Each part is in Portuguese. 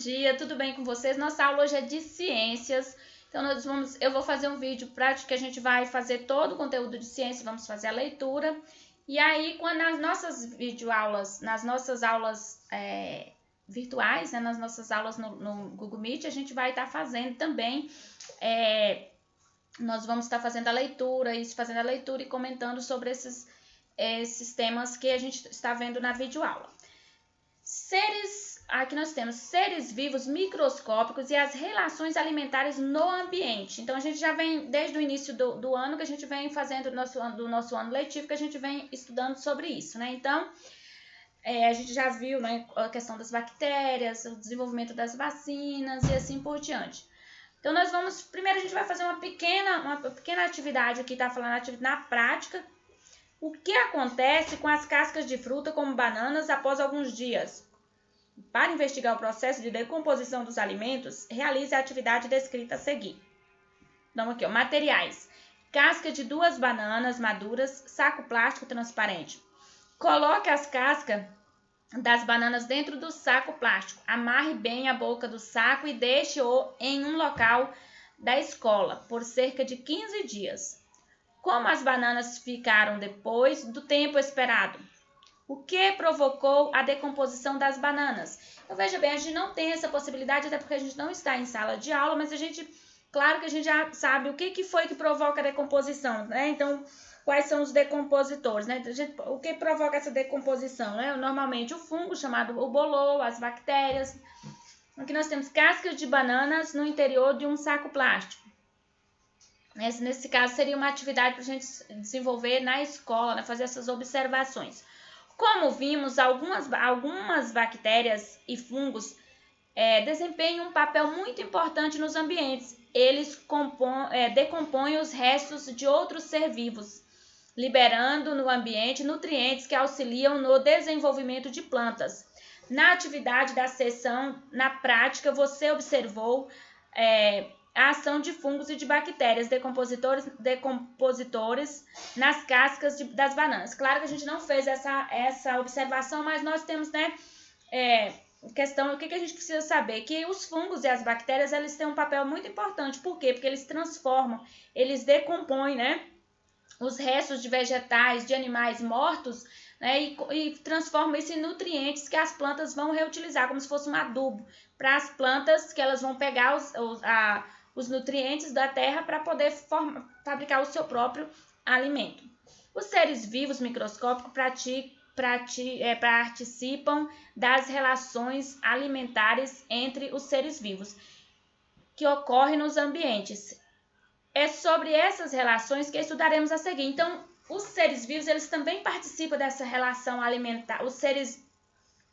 Dia, tudo bem com vocês? Nossa aula hoje é de ciências, então eu vou fazer um vídeo prático que a gente vai fazer todo o conteúdo de ciência, vamos fazer a leitura, e aí quando nas nossas videoaulas, nas nossas aulas virtuais, né, nas nossas aulas no Google Meet, a gente vai estar fazendo também, nós vamos estar fazendo a leitura e comentando sobre esses temas que a gente está vendo na videoaula. Aqui nós temos seres vivos microscópicos e as relações alimentares no ambiente. Então, a gente já vem, desde o início do ano, que a gente vem fazendo do nosso ano letivo, que a gente vem estudando sobre isso, né? Então, a gente já viu, né, a questão das bactérias, o desenvolvimento das vacinas e assim por diante. Então, primeiro a gente vai fazer uma pequena atividade aqui, tá falando na prática. O que acontece com as cascas de fruta, como bananas, após alguns dias? Para investigar o processo de decomposição dos alimentos, realize a atividade descrita a seguir. Então, aqui, ó, materiais. Casca de 2 bananas maduras, saco plástico transparente. Coloque as cascas das bananas dentro do saco plástico. Amarre bem a boca do saco e deixe-o em um local da escola por cerca de 15 dias. Como as bananas ficaram depois do tempo esperado? O que provocou a decomposição das bananas? Então, veja bem, a gente não tem essa possibilidade, até porque a gente não está em sala de aula, mas claro que a gente já sabe o que foi que provoca a decomposição, né? Então, quais são os decompositores, né? O que provoca essa decomposição, né? Normalmente o fungo, chamado o bolor, as bactérias. Aqui nós temos cascas de bananas no interior de um saco plástico. Nesse caso, seria uma atividade para a gente desenvolver na escola, né? Fazer essas observações. Como vimos, algumas bactérias e fungos desempenham um papel muito importante nos ambientes. Eles decompõem os restos de outros seres vivos, liberando no ambiente nutrientes que auxiliam no desenvolvimento de plantas. Na atividade da sessão, na prática, você observou a ação de fungos e de bactérias decompositores nas cascas das bananas. Claro que a gente não fez essa observação, mas nós temos, né, o que a gente precisa saber? Que os fungos e as bactérias, eles têm um papel muito importante. Por quê? Porque eles transformam, eles decompõem, né, os restos de vegetais, de animais mortos, né, e transformam isso em nutrientes que as plantas vão reutilizar, como se fosse um adubo para as plantas, que elas vão pegar os nutrientes da terra para poder fabricar o seu próprio alimento. Os seres vivos microscópicos participam das relações alimentares entre os seres vivos que ocorrem nos ambientes. É sobre essas relações que estudaremos a seguir. Então, os seres vivos, eles também participam dessa relação alimentar. Os seres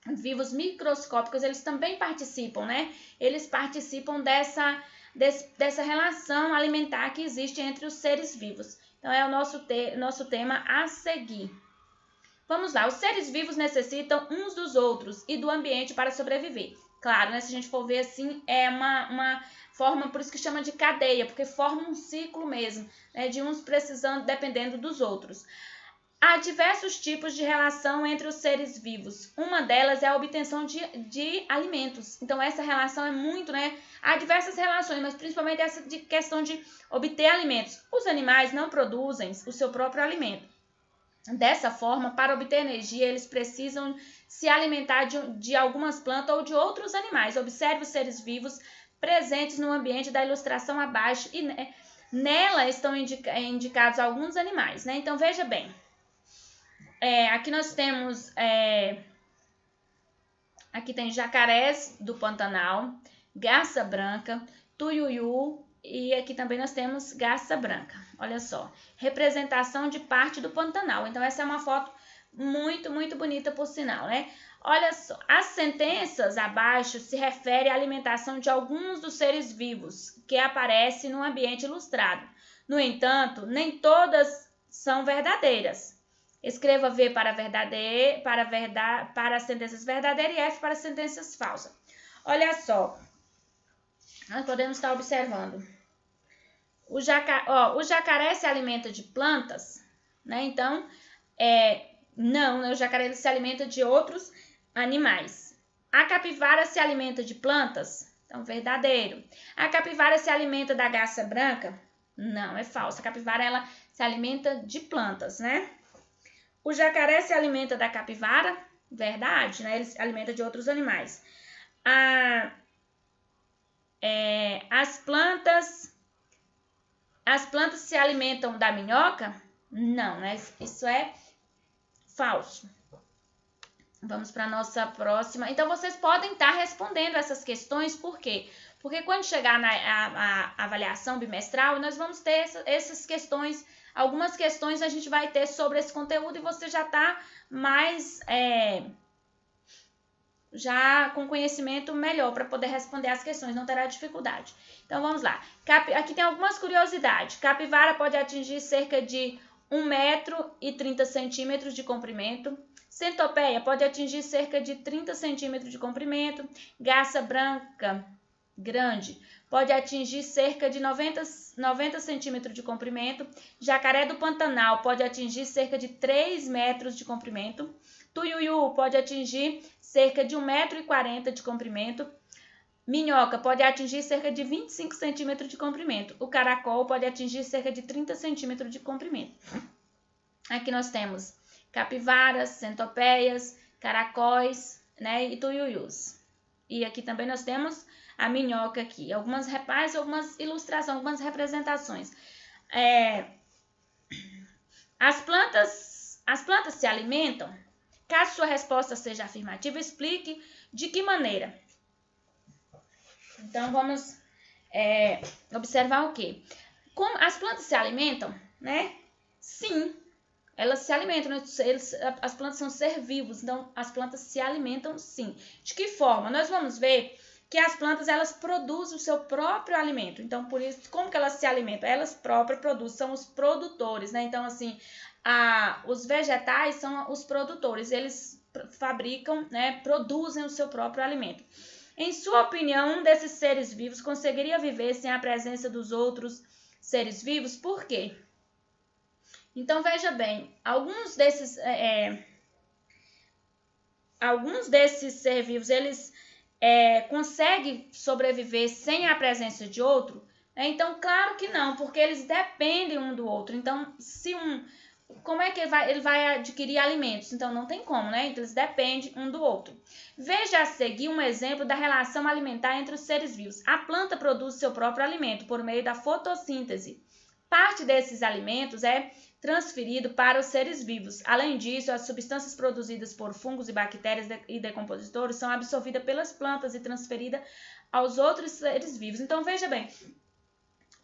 vivos microscópicos, eles também participam, né? Eles participam dessa relação alimentar que existe entre os seres vivos. Então, é o nosso tema a seguir. Vamos lá, os seres vivos necessitam uns dos outros e do ambiente para sobreviver. Claro, né, se a gente for ver assim, é uma forma, por isso que chama de cadeia, porque forma um ciclo mesmo, né, de uns precisando, dependendo dos outros. Há diversos tipos de relação entre os seres vivos. Uma delas é a obtenção de alimentos. Então, essa relação é muito, né? Há diversas relações, mas principalmente essa de questão de obter alimentos. Os animais não produzem o seu próprio alimento. Dessa forma, para obter energia, eles precisam se alimentar de algumas plantas ou de outros animais. Observe os seres vivos presentes no ambiente da ilustração abaixo e nela estão indicados alguns animais, né? Então, veja bem. Aqui nós temos, aqui tem jacarés do Pantanal, garça branca, tuiuiu e aqui também nós temos garça branca. Olha só, representação de parte do Pantanal. Então essa é uma foto muito, muito bonita por sinal, né? Olha só, as sentenças abaixo se referem à alimentação de alguns dos seres vivos que aparecem no ambiente ilustrado. No entanto, nem todas são verdadeiras. Escreva V para as sentenças verdadeiras e F para as sentenças falsas. Olha só, nós podemos estar observando. O jacaré se alimenta de plantas, né? Então, não, né? O jacaré ele se alimenta de outros animais. A capivara se alimenta de plantas? Então, verdadeiro. A capivara se alimenta da garça branca? Não, é falso. A capivara, ela se alimenta de plantas, né? O jacaré se alimenta da capivara? Verdade, né? Ele se alimenta de outros animais. As plantas se alimentam da minhoca? Não, né? Isso é falso. Vamos para a nossa próxima. Então, vocês podem estar respondendo essas questões, por quê? Porque quando chegar na avaliação bimestral, nós vamos ter essas questões, algumas questões a gente vai ter sobre esse conteúdo e você já está mais, já com conhecimento melhor para poder responder as questões, não terá dificuldade. Então, vamos lá. Aqui tem algumas curiosidades. Capivara pode atingir cerca de 1,30 m de comprimento. Centopeia pode atingir cerca de 30 centímetros de comprimento. Garça branca grande pode atingir cerca de 90 centímetros de comprimento. Jacaré do Pantanal pode atingir cerca de 3 metros de comprimento. Tuiuiu pode atingir cerca de 1,40 m de comprimento. Minhoca pode atingir cerca de 25 centímetros de comprimento. O caracol pode atingir cerca de 30 centímetros de comprimento. Aqui nós temos capivaras, centopeias, caracóis, né, e tuiuius. E aqui também nós temos a minhoca aqui. Algumas ilustrações, algumas representações. As plantas se alimentam? Caso sua resposta seja afirmativa, explique de que maneira. Então, vamos observar o quê? Como as plantas se alimentam, né? Sim, elas se alimentam. As plantas são seres vivos, então as plantas se alimentam sim. De que forma? Nós vamos ver que as plantas, elas produzem o seu próprio alimento. Então, por isso, como que elas se alimentam? Elas próprias produzem, são os produtores, né? Então, assim, os vegetais são os produtores, eles fabricam, né? Produzem o seu próprio alimento. Em sua opinião, um desses seres vivos conseguiria viver sem a presença dos outros seres vivos? Por quê? Então, veja bem, alguns desses seres vivos, eles conseguem sobreviver sem a presença de outro? Então, claro que não, porque eles dependem um do outro. Então, como é que ele vai adquirir alimentos? Então, não tem como, né? Então, eles dependem um do outro. Veja a seguir um exemplo da relação alimentar entre os seres vivos. A planta produz seu próprio alimento por meio da fotossíntese. Parte desses alimentos é transferido para os seres vivos. Além disso, as substâncias produzidas por fungos e bactérias e decompositores são absorvidas pelas plantas e transferidas aos outros seres vivos. Então, veja bem,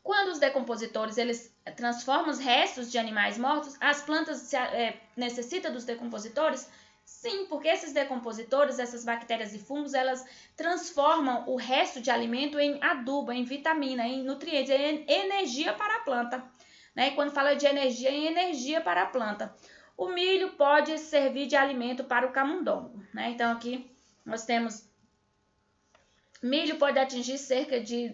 quando os decompositores eles transformam os restos de animais mortos, as plantas necessitam dos decompositores? Sim, porque esses decompositores, essas bactérias e fungos, elas transformam o resto de alimento em adubo, em vitamina, em nutrientes, em energia para a planta. Né? E quando fala de energia, é energia para a planta. O milho pode servir de alimento para o camundongo. Né? Então, aqui nós temos milho pode atingir cerca de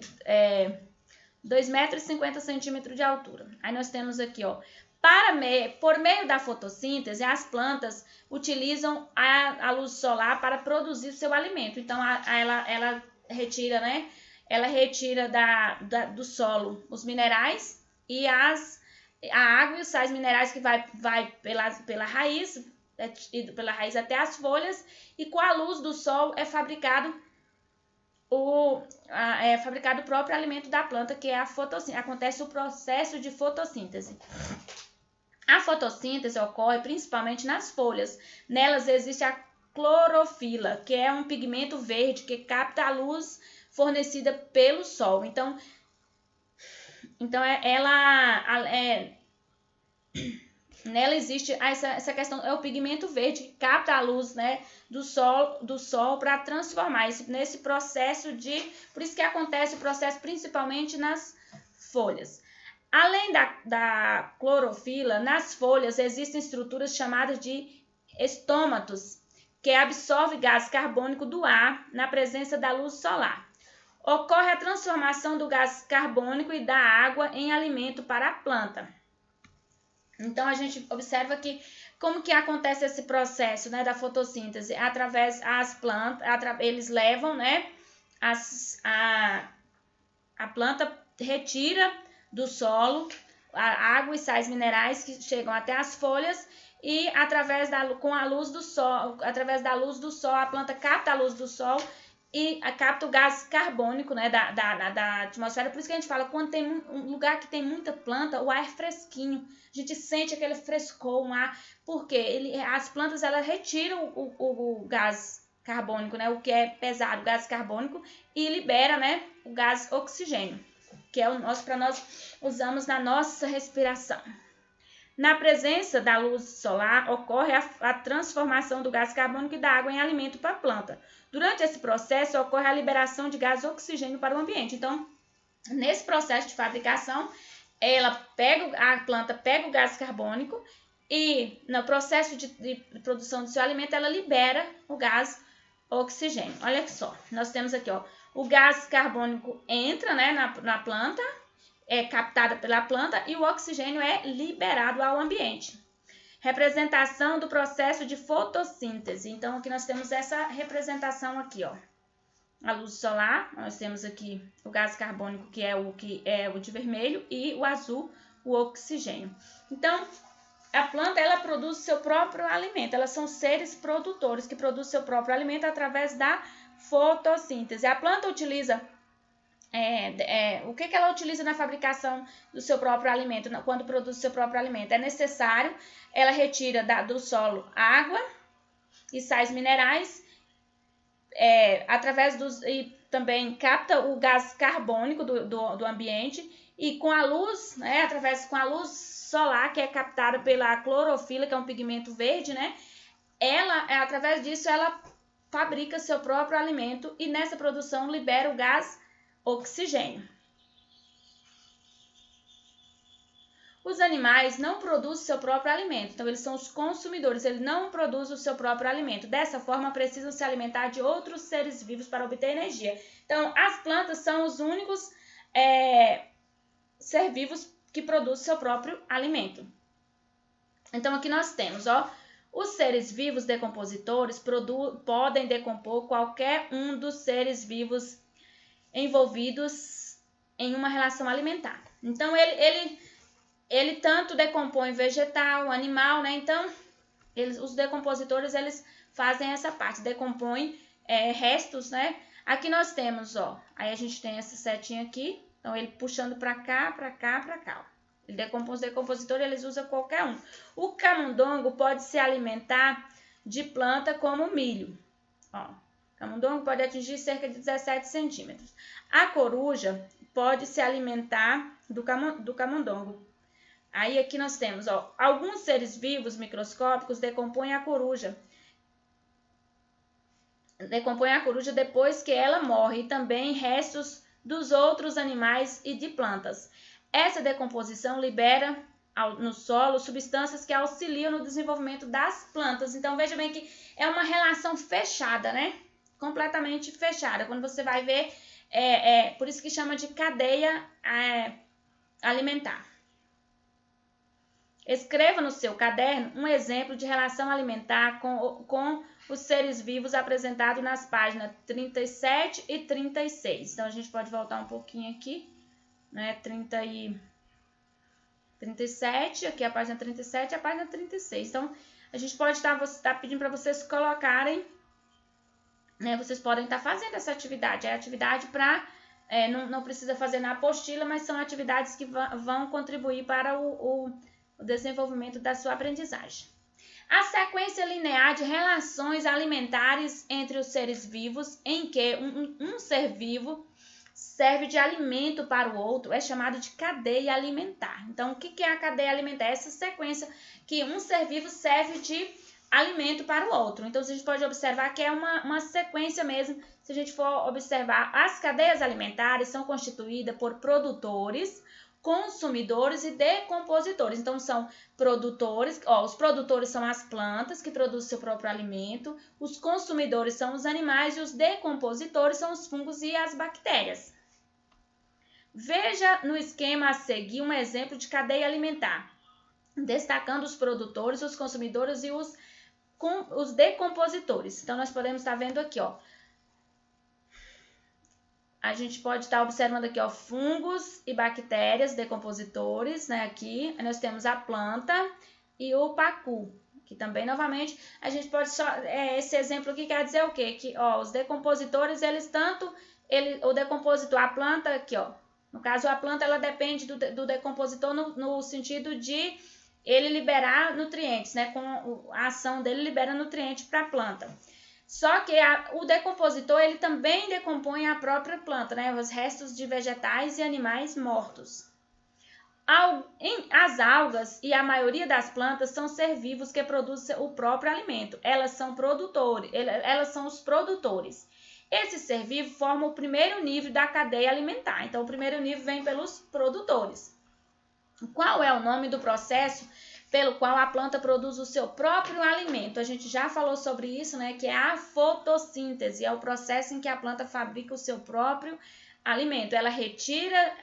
2,50 m de altura. Aí nós temos aqui, ó, por meio da fotossíntese, as plantas utilizam a luz solar para produzir seu alimento. Então, ela retira, né? Ela retira do solo os minerais e a água e os sais minerais que vai pela raiz até as folhas, e com a luz do sol é fabricado o próprio alimento da planta, que é a fotossíntese. Acontece o processo de fotossíntese. A fotossíntese ocorre principalmente nas folhas. Nelas existe a clorofila, que é um pigmento verde que capta a luz fornecida pelo sol. Então nela existe essa questão, é o pigmento verde que capta a luz, né, do sol para transformar nesse processo por isso que acontece o processo principalmente nas folhas. Além da clorofila, nas folhas existem estruturas chamadas de estômatos, que absorvem gás carbônico do ar na presença da luz solar. Ocorre a transformação do gás carbônico e da água em alimento para a planta. Então, a gente observa que como que acontece esse processo, né, da fotossíntese? Através as plantas, eles levam, né, a planta retira do solo a água e sais minerais que chegam até as folhas e com a luz do sol, através da luz do sol, a planta capta a luz do sol e capta o gás carbônico, né, da atmosfera. Por isso que a gente fala, quando tem um lugar que tem muita planta, o ar é fresquinho. A gente sente aquele frescor, um ar, porque as plantas elas retiram o gás carbônico, né, o que é pesado, o gás carbônico, e libera, né, o gás oxigênio, que é o nosso, para nós usamos na nossa respiração. Na presença da luz solar, ocorre a transformação do gás carbônico e da água em alimento para a planta. Durante esse processo, ocorre a liberação de gás oxigênio para o ambiente. Então, nesse processo de fabricação, a planta pega o gás carbônico e, no processo de produção do seu alimento, ela libera o gás oxigênio. Olha só, nós temos aqui, ó, o gás carbônico entra, né, na planta, é captada pela planta e o oxigênio é liberado ao ambiente. Representação do processo de fotossíntese. Então, aqui nós temos essa representação aqui, ó. A luz solar, nós temos aqui o gás carbônico, que é o de vermelho, e o azul, o oxigênio. Então, a planta, ela produz seu próprio alimento. Elas são seres produtores que produzem seu próprio alimento através da fotossíntese. A planta utiliza o que ela utiliza na fabricação do seu próprio alimento, quando produz o seu próprio alimento? É necessário, ela retira do solo água e sais minerais, e também capta o gás carbônico do ambiente, e com a luz, né, com a luz solar, que é captada pela clorofila, que é um pigmento verde, né, através disso, ela fabrica seu próprio alimento e nessa produção libera o gás oxigênio. Os animais não produzem seu próprio alimento, então eles são os consumidores, eles não produzem o seu próprio alimento. Dessa forma, precisam se alimentar de outros seres vivos para obter energia. Então, as plantas são os únicos seres vivos que produzem seu próprio alimento. Então, aqui nós temos, ó, os seres vivos decompositores podem decompor qualquer um dos seres vivos envolvidos em uma relação alimentar. Então, ele tanto decompõe vegetal, animal, né? Então, os decompositores, eles fazem essa parte, decompõem restos, né? Aqui nós temos, ó, aí a gente tem essa setinha aqui, então ele puxando para cá, para cá, para cá, ó. Os decompositores, eles usam qualquer um. O camundongo pode se alimentar de planta como milho, ó. Camundongo pode atingir cerca de 17 centímetros. A coruja pode se alimentar do camundongo. Aí aqui nós temos, ó, alguns seres vivos microscópicos decompõem a coruja. Decompõem a coruja depois que ela morre e também restos dos outros animais e de plantas. Essa decomposição libera no solo substâncias que auxiliam no desenvolvimento das plantas. Então, veja bem que é uma relação fechada, né? Completamente fechada. Quando você vai ver, por isso que chama de cadeia alimentar. Escreva no seu caderno um exemplo de relação alimentar com os seres vivos apresentado nas páginas 37 e 36. Então, a gente pode voltar um pouquinho aqui, né? 37, aqui a página 37 e a página 36. Então, a gente pode estar pedindo para vocês colocarem, né? Vocês podem estar fazendo essa atividade. É atividade para... não precisa fazer na apostila, mas são atividades que vão contribuir para o desenvolvimento da sua aprendizagem. A sequência linear de relações alimentares entre os seres vivos, em que um ser vivo serve de alimento para o outro, é chamado de cadeia alimentar. Então, o que é a cadeia alimentar? Essa sequência que um ser vivo serve de alimento para o outro. Então, a gente pode observar que é uma sequência mesmo. Se a gente for observar, as cadeias alimentares são constituídas por produtores, consumidores e decompositores. Então, são produtores, os produtores são as plantas que produzem seu próprio alimento, os consumidores são os animais e os decompositores são os fungos e as bactérias. Veja no esquema a seguir um exemplo de cadeia alimentar. destacando os produtores, os consumidores e os decompositores. Então, nós podemos estar vendo aqui, ó. A gente pode estar observando aqui, ó, fungos e bactérias decompositores, né, aqui. Nós temos a planta e o pacu, que também, novamente, a gente pode só... esse exemplo aqui quer dizer o quê? Que, ó, os decompositores, eles tanto... o decompositor, a planta aqui, ó. No caso, a planta, ela depende do decompositor no sentido de ele liberar nutrientes, né? Com a ação dele, libera nutriente para a planta. Só que o decompositor, ele também decompõe a própria planta, né? Os restos de vegetais e animais mortos. As algas e a maioria das plantas são ser vivos que produzem o próprio alimento. Elas são produtores, elas são os produtores. Esse ser vivo forma o primeiro nível da cadeia alimentar. Então, o primeiro nível vem pelos produtores. Qual é o nome do processo pelo qual a planta produz o seu próprio alimento? A gente já falou sobre isso, né? Que é a fotossíntese, é o processo em que a planta fabrica o seu próprio alimento. Ela retira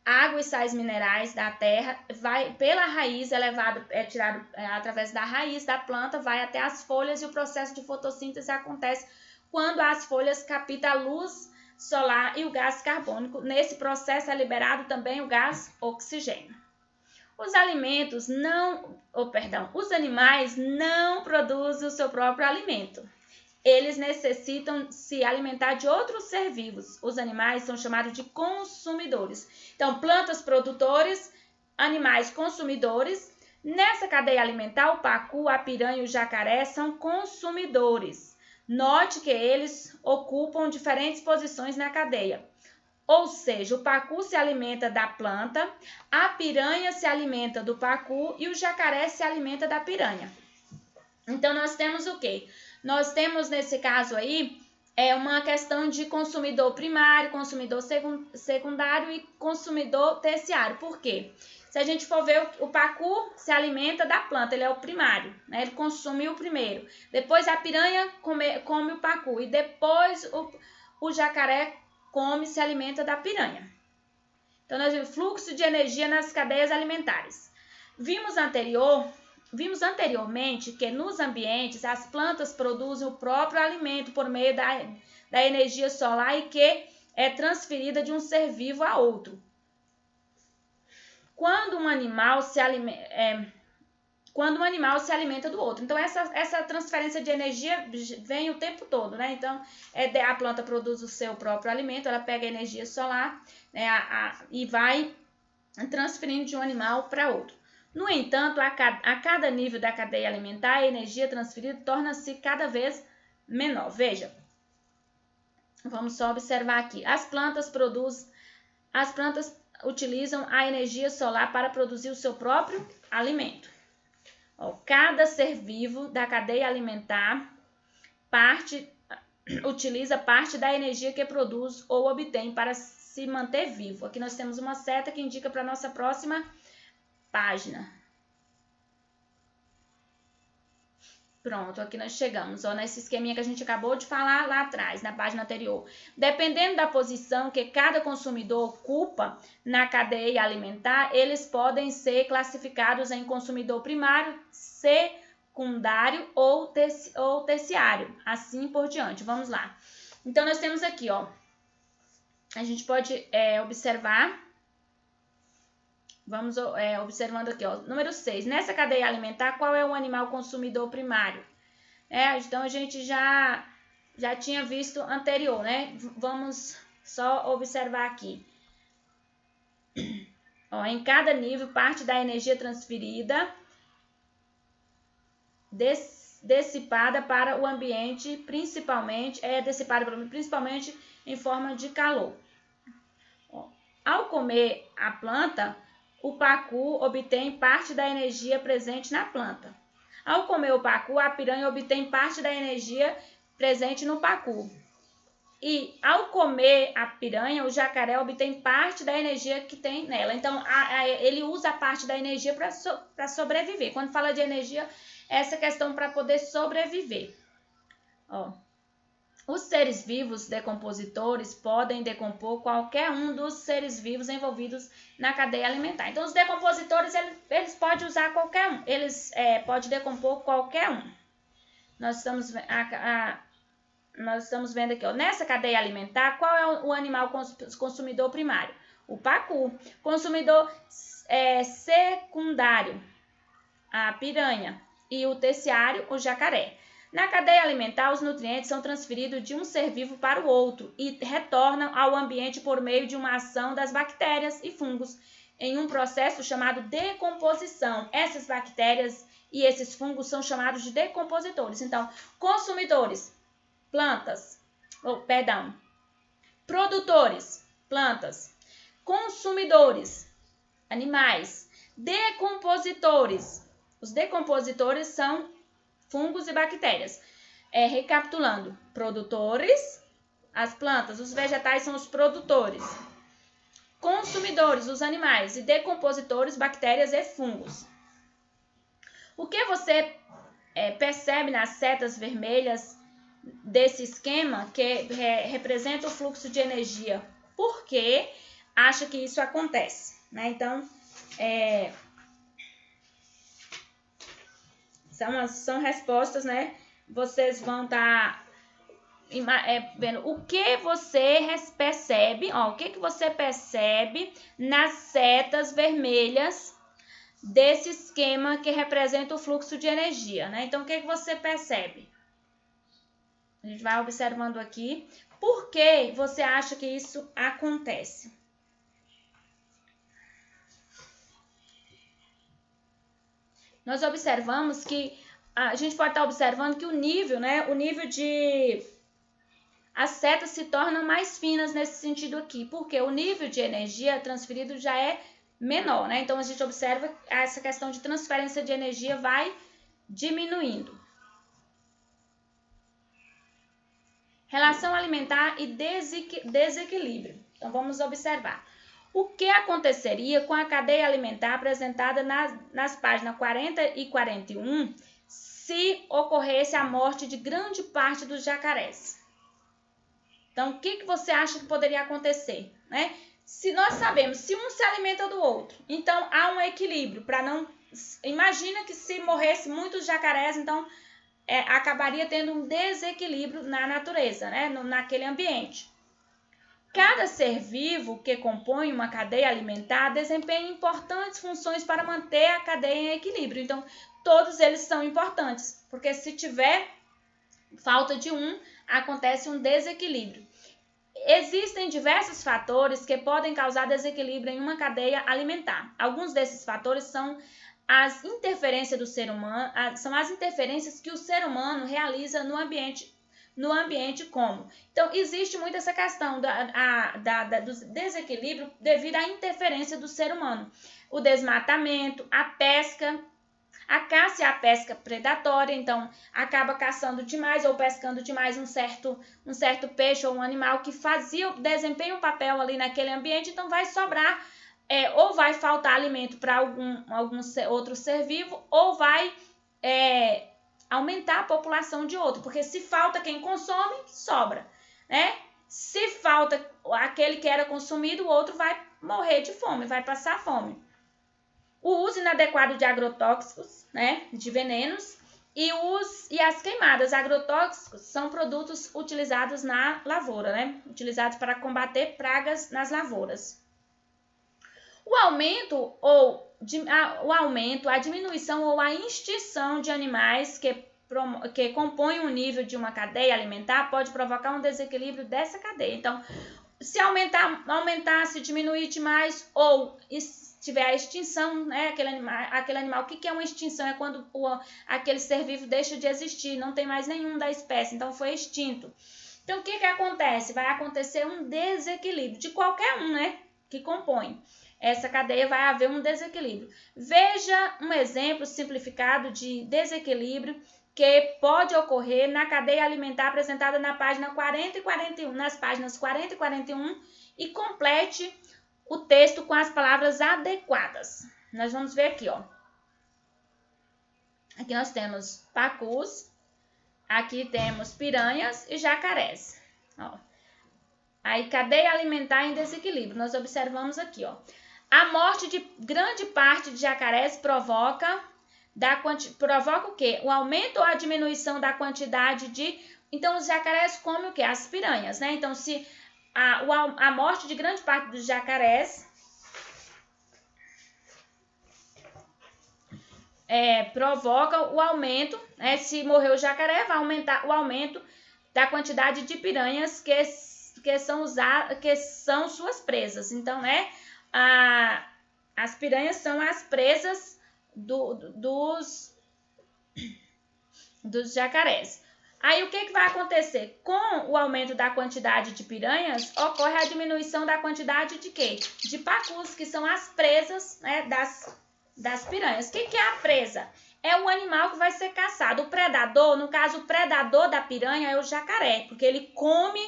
água e sais minerais da terra, vai pela raiz, é tirado através da raiz da planta, vai até as folhas e o processo de fotossíntese acontece quando as folhas captam a luz solar e o gás carbônico. Nesse processo é liberado também o gás oxigênio. Os animais não produzem o seu próprio alimento. Eles necessitam se alimentar de outros seres vivos. Os animais são chamados de consumidores. Então, plantas produtores, animais consumidores. Nessa cadeia alimentar, o pacu, a piranha e o jacaré são consumidores. Note que eles ocupam diferentes posições na cadeia. Ou seja, o pacu se alimenta da planta, a piranha se alimenta do pacu e o jacaré se alimenta da piranha. Então, nós temos o quê? Nós temos, nesse caso aí, uma questão de consumidor primário, consumidor secundário e consumidor terciário. Por quê? Se a gente for ver, o pacu se alimenta da planta, ele é o primário, né? Ele consome o primeiro. Depois a piranha come o pacu e depois o jacaré se alimenta da piranha. Então, nós vimos fluxo de energia nas cadeias alimentares. Vimos anteriormente que nos ambientes as plantas produzem o próprio alimento por meio da energia solar e que é transferida de um ser vivo a outro. Quando um animal se alimenta do outro. Então, essa transferência de energia vem o tempo todo, né? Então, a planta produz o seu próprio alimento, ela pega a energia solar, né, e vai transferindo de um animal para outro. No entanto, a cada nível da cadeia alimentar, a energia transferida torna-se cada vez menor. Veja, vamos só observar aqui. As plantas utilizam a energia solar para produzir o seu próprio alimento. Cada ser vivo da cadeia alimentar utiliza parte da energia que produz ou obtém para se manter vivo. Aqui nós temos uma seta que indica para a nossa próxima página. Pronto, aqui nós chegamos, nesse esqueminha que a gente acabou de falar lá atrás, na página anterior. Dependendo da posição que cada consumidor ocupa na cadeia alimentar, eles podem ser classificados em consumidor primário, secundário ou terciário, assim por diante. Vamos lá. Então, nós temos aqui, a gente pode observar. Vamos observando aqui, número 6. Nessa cadeia alimentar, qual é o animal consumidor primário? Então, a gente já tinha visto anterior, né? Vamos só observar aqui. Em cada nível, parte da energia transferida dissipada para o ambiente, principalmente em forma de calor. Ao comer a planta, o pacu obtém parte da energia presente na planta. Ao comer o pacu, a piranha obtém parte da energia presente no pacu. E ao comer a piranha, o jacaré obtém parte da energia que tem nela. Então, ele usa a parte da energia para sobreviver. Quando fala de energia, essa questão para poder sobreviver. Os seres vivos decompositores podem decompor qualquer um dos seres vivos envolvidos na cadeia alimentar. Então, os decompositores, eles podem usar qualquer um. Eles podem decompor qualquer um. Nós estamos vendo aqui, ó, nessa cadeia alimentar, qual é o animal consumidor primário? O pacu. Consumidor secundário, a piranha. E o terciário, o jacaré. Na cadeia alimentar, os nutrientes são transferidos de um ser vivo para o outro e retornam ao ambiente por meio de uma ação das bactérias e fungos em um processo chamado decomposição. Essas bactérias e esses fungos são chamados de decompositores. Então, consumidores, produtores, plantas, consumidores, animais, decompositores. Os decompositores são fungos e bactérias. Recapitulando, produtores, as plantas, os vegetais são os produtores. Consumidores, os animais, e decompositores, bactérias e fungos. O que você percebe nas setas vermelhas desse esquema que representa o fluxo de energia? Por que acha que isso acontece? Né? Então, são respostas, né? Vocês vão estar vendo o que você percebe, ó, o que você percebe nas setas vermelhas desse esquema que representa o fluxo de energia, né? Então, o que você percebe? A gente vai observando aqui. Por que você acha que isso acontece? Nós observamos que a gente pode estar observando que o nível, né? O nível de as setas se tornam mais finas nesse sentido aqui, porque o nível de energia transferido já é menor, né? Então a gente observa que essa questão de transferência de energia vai diminuindo. Relação alimentar e desequilíbrio. Então vamos observar. O que aconteceria com a cadeia alimentar apresentada nas páginas 40 e 41 se ocorresse a morte de grande parte dos jacarés? Então, o que você acha que poderia acontecer? Né? Se nós sabemos, se um se alimenta do outro, então há um equilíbrio para não... Imagina que se morresse muitos jacarés, então acabaria tendo um desequilíbrio na natureza, né? Naquele ambiente. Cada ser vivo que compõe uma cadeia alimentar desempenha importantes funções para manter a cadeia em equilíbrio. Então, todos eles são importantes, porque se tiver falta de um, acontece um desequilíbrio. Existem diversos fatores que podem causar desequilíbrio em uma cadeia alimentar. Alguns desses fatores são as interferências do ser humano, são as interferências que o ser humano realiza no ambiente como. Então, existe muito essa questão do desequilíbrio devido à interferência do ser humano. O desmatamento, a pesca, a caça e a pesca predatória, então acaba caçando demais ou pescando demais um certo peixe ou um animal que desempenha um papel ali naquele ambiente, então vai sobrar ou vai faltar alimento para algum outro ser vivo ou vai aumentar a população de outro, porque se falta quem consome, sobra, né? Se falta aquele que era consumido, o outro vai morrer de fome, vai passar fome. O uso inadequado de agrotóxicos, né, de venenos, e as queimadas. Agrotóxicos são produtos utilizados na lavoura, né, utilizados para combater pragas nas lavouras. O aumento, a diminuição ou a extinção de animais que compõem o nível de uma cadeia alimentar pode provocar um desequilíbrio dessa cadeia. Então, se aumentar, se diminuir demais ou tiver a extinção, né, aquele animal, o que é uma extinção? É quando aquele ser vivo deixa de existir, não tem mais nenhum da espécie, então foi extinto. Então, o que acontece? Vai acontecer um desequilíbrio de qualquer um, né, que compõe essa cadeia, vai haver um desequilíbrio. Veja um exemplo simplificado de desequilíbrio que pode ocorrer na cadeia alimentar apresentada na página 40 e 41, nas páginas 40 e 41, e complete o texto com as palavras adequadas. Nós vamos ver aqui, ó. Aqui nós temos pacus, Aqui temos piranhas e jacarés. Ó. Aí, cadeia alimentar em desequilíbrio. Nós observamos aqui, ó. A morte de grande parte de jacarés provoca o quê? O aumento ou a diminuição da quantidade de... Então, os jacarés comem o quê? As piranhas, né? Então, se a morte de grande parte dos jacarés provoca o aumento, né? Se morrer o jacaré, vai aumentar o aumento da quantidade de piranhas que são suas presas. Então, né? As piranhas são as presas dos jacarés. Aí, o que vai acontecer? Com o aumento da quantidade de piranhas, ocorre a diminuição da quantidade de quê? De pacus, que são as presas, né, das piranhas. O que é a presa? É o animal que vai ser caçado. O predador, no caso, o predador da piranha é o jacaré, porque ele come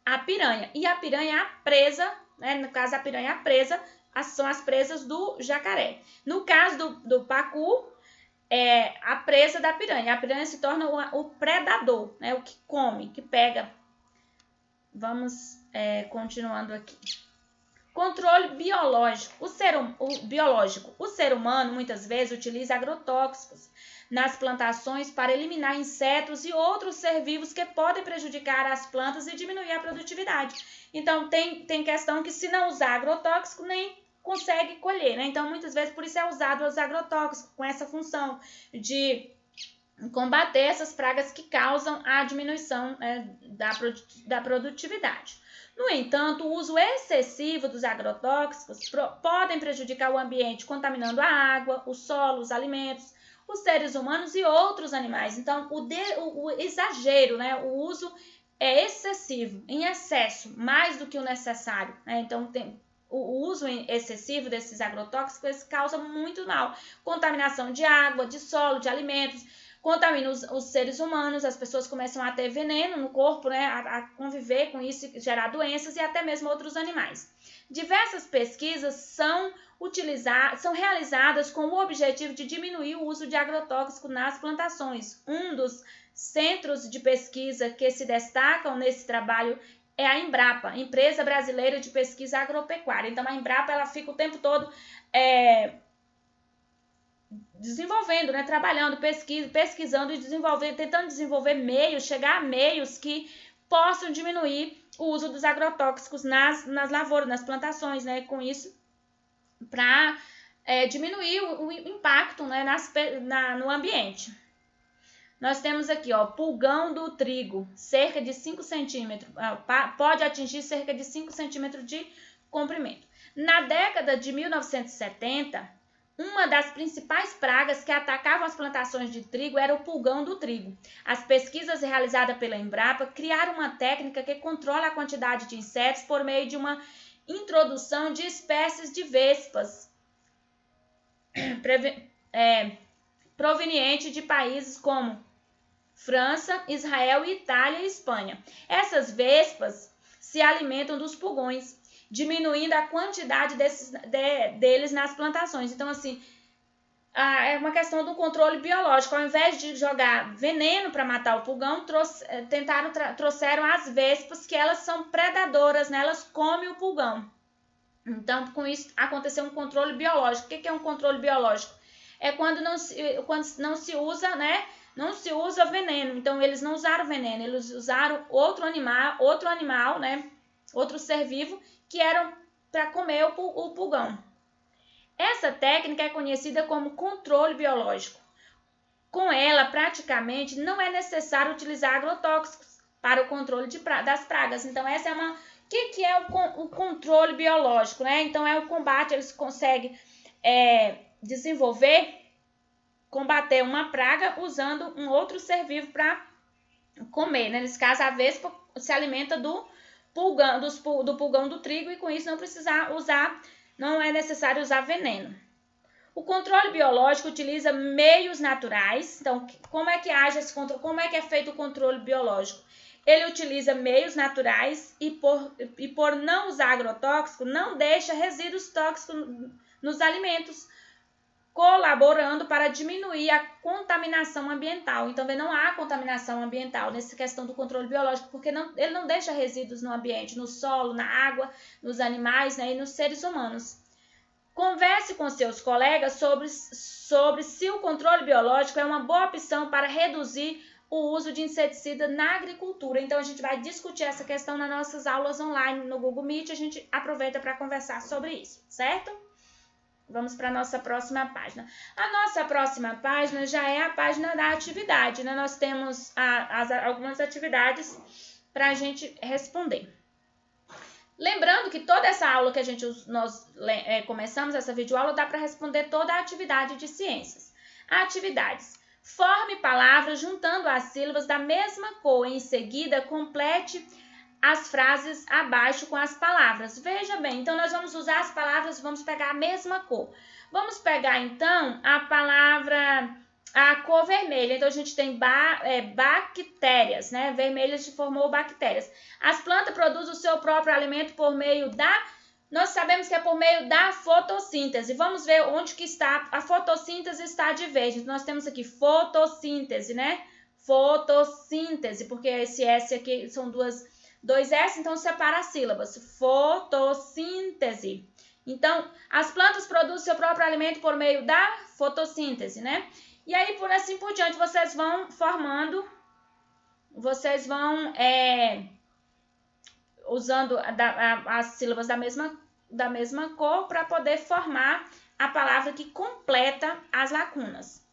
a piranha. E a piranha é a presa, né? No caso, a piranha é a presa, são as presas do jacaré. No caso do pacu, é a presa da piranha. A piranha se torna o predador, né? O que come, que pega. Vamos continuando aqui. Controle biológico. O ser humano, muitas vezes, utiliza agrotóxicos nas plantações para eliminar insetos e outros ser vivos que podem prejudicar as plantas e diminuir a produtividade. Então, tem questão que se não usar agrotóxico, nem consegue colher, né? Então, muitas vezes, por isso é usado os agrotóxicos, com essa função de combater essas pragas que causam a diminuição, né, da produtividade. No entanto, o uso excessivo dos agrotóxicos podem prejudicar o ambiente, contaminando a água, o solo, os alimentos, os seres humanos e outros animais. Então, o exagero, né, o uso é excessivo, em excesso, mais do que o necessário, né? Então, o uso excessivo desses agrotóxicos causa muito mal. Contaminação de água, de solo, de alimentos, contamina os seres humanos, as pessoas começam a ter veneno no corpo, né, a conviver com isso, gerar doenças e até mesmo outros animais. Diversas pesquisas são realizadas com o objetivo de diminuir o uso de agrotóxico nas plantações. Um dos centros de pesquisa que se destacam nesse trabalho é a Embrapa, Empresa Brasileira de Pesquisa Agropecuária. Então, a Embrapa ela fica o tempo todo desenvolvendo, né, trabalhando, pesquisando e desenvolvendo, tentando desenvolver meios, chegar a meios que possam diminuir o uso dos agrotóxicos nas lavouras, nas plantações, né, com isso, para diminuir o impacto, né, no ambiente. Nós temos aqui, ó, pulgão do trigo, cerca de 5 centímetros, pode atingir cerca de 5 centímetros de comprimento. Na década de 1970, uma das principais pragas que atacavam as plantações de trigo era o pulgão do trigo. As pesquisas realizadas pela Embrapa criaram uma técnica que controla a quantidade de insetos por meio de uma introdução de espécies de vespas provenientes de países como França, Israel, Itália e Espanha. Essas vespas se alimentam dos pulgões, diminuindo a quantidade deles nas plantações. Então, assim, é uma questão do controle biológico. Ao invés de jogar veneno para matar o pulgão, trouxeram as vespas, que elas são predadoras, né? Elas comem o pulgão. Então, com isso, aconteceu um controle biológico. O que é um controle biológico? É quando não se usa, né? Não se usa veneno. Então, eles não usaram veneno, eles usaram outro animal, né? Outro ser vivo, que eram para comer o pulgão. Essa técnica é conhecida como controle biológico. Com ela, praticamente, não é necessário utilizar agrotóxicos para o controle das pragas. Então, essa é uma... O que é o controle biológico, né? Então, é o combate, eles conseguem combater uma praga usando um outro ser vivo para comer, né? Nesse caso, a vespa se alimenta do pulgão do trigo e com isso não é necessário usar veneno. O controle biológico utiliza meios naturais. Então, como é que age esse controle? Como é que é feito o controle biológico? Ele utiliza meios naturais e por não usar agrotóxico, não deixa resíduos tóxicos nos alimentos. colaborando para diminuir a contaminação ambiental. Então, não há contaminação ambiental nessa questão do controle biológico, porque ele não deixa resíduos no ambiente, no solo, na água, nos animais, né, e nos seres humanos. Converse com seus colegas sobre se o controle biológico é uma boa opção para reduzir o uso de inseticida na agricultura. Então, a gente vai discutir essa questão nas nossas aulas online no Google Meet. A gente aproveita para conversar sobre isso, certo? Vamos para a nossa próxima página. A nossa próxima página já é a página da atividade, né? Nós temos algumas atividades para a gente responder. Lembrando que toda essa aula que nós começamos, essa videoaula, dá para responder toda a atividade de ciências. Atividades. Forme palavras juntando as sílabas da mesma cor. Em seguida, complete as frases abaixo com as palavras. Veja bem, então nós vamos usar as palavras, vamos pegar a mesma cor. Vamos pegar, então, a cor vermelha. Então, a gente tem bactérias, né? Vermelhas se formou bactérias. As plantas produzem o seu próprio alimento por meio nós sabemos que é por meio da fotossíntese. Vamos ver onde que está. A fotossíntese está de verde. Nós temos aqui fotossíntese, né? Fotossíntese, porque esse S aqui são dois S, então separa as sílabas. Fotossíntese. Então, as plantas produzem seu próprio alimento por meio da fotossíntese, né? E aí, por assim por diante, vocês vão formando, usando as sílabas da mesma cor para poder formar a palavra que completa as lacunas.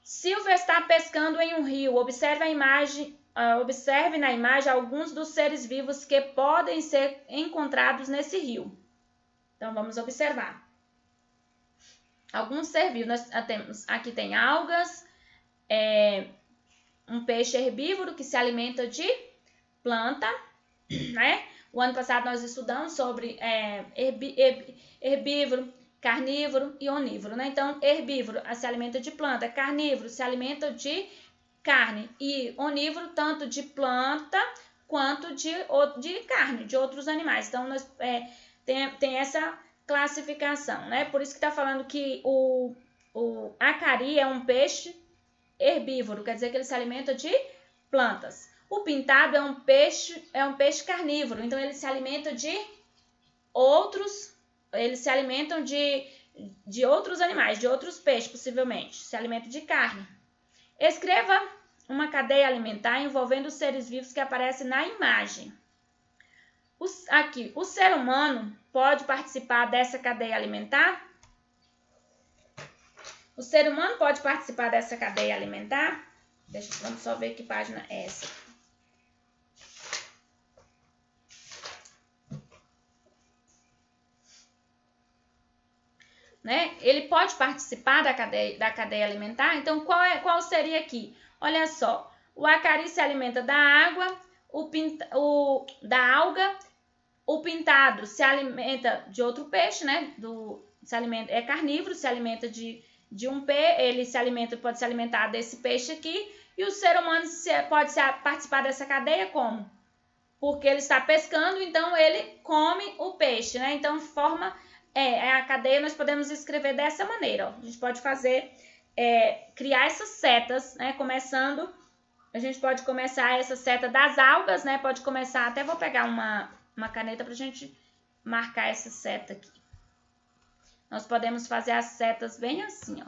Silvia está pescando em um rio. Observe na imagem alguns dos seres vivos que podem ser encontrados nesse rio. Então, vamos observar. Alguns seres vivos. Aqui tem algas, um peixe herbívoro que se alimenta de planta, né? O ano passado nós estudamos sobre herbívoro, carnívoro e onívoro, né? Então, herbívoro se alimenta de planta, carnívoro se alimenta de carne e onívoro tanto de planta quanto de carne, de outros animais. Então, nós tem essa classificação, né? Por isso que está falando que o acari é um peixe herbívoro, quer dizer que ele se alimenta de plantas. O pintado é um peixe carnívoro, então ele se alimenta de outros animais, de outros peixes, possivelmente, se alimenta de carne. Escreva uma cadeia alimentar envolvendo os seres vivos que aparecem na imagem. Aqui, o ser humano pode participar dessa cadeia alimentar? O ser humano pode participar dessa cadeia alimentar? Vamos só ver que página é essa. Né? Ele pode participar da cadeia alimentar? Então, qual seria aqui? Olha só, o acari se alimenta da água, da alga, o pintado se alimenta de outro peixe, né? É carnívoro, se alimenta de um peixe, pode se alimentar desse peixe aqui, e o ser humano pode participar dessa cadeia como? Porque ele está pescando, então ele come o peixe, né? Então forma a cadeia, nós podemos escrever dessa maneira, ó. A gente pode criar essas setas, né? A gente pode começar essa seta das algas, né? Pode começar, até vou pegar uma caneta para a gente marcar essa seta aqui. Nós podemos fazer as setas bem assim, ó.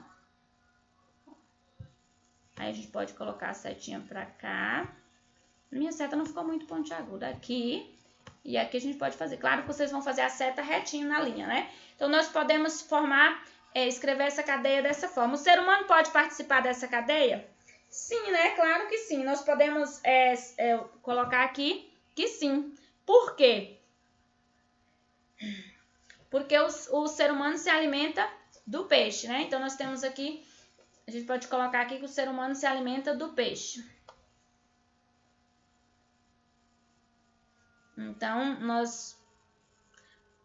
Aí a gente pode colocar a setinha para cá. Minha seta não ficou muito pontiaguda aqui. E aqui a gente pode fazer. Claro que vocês vão fazer a seta retinho na linha, né? Então, nós podemos escrever essa cadeia dessa forma. O ser humano pode participar dessa cadeia? Sim, né? Claro que sim. Nós podemos colocar aqui que sim. Por quê? Porque o ser humano se alimenta do peixe, né? Então, nós temos aqui, a gente pode colocar aqui que o ser humano se alimenta do peixe. Então,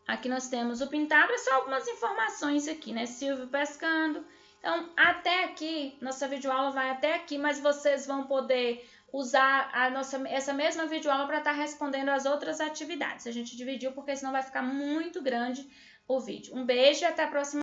aqui nós temos o pintado, é só algumas informações aqui, né? Silvio pescando. Então, até aqui, nossa videoaula vai até aqui, mas vocês vão poder usar essa mesma videoaula para estar respondendo as outras atividades. A gente dividiu porque senão vai ficar muito grande o vídeo. Um beijo e até a próxima.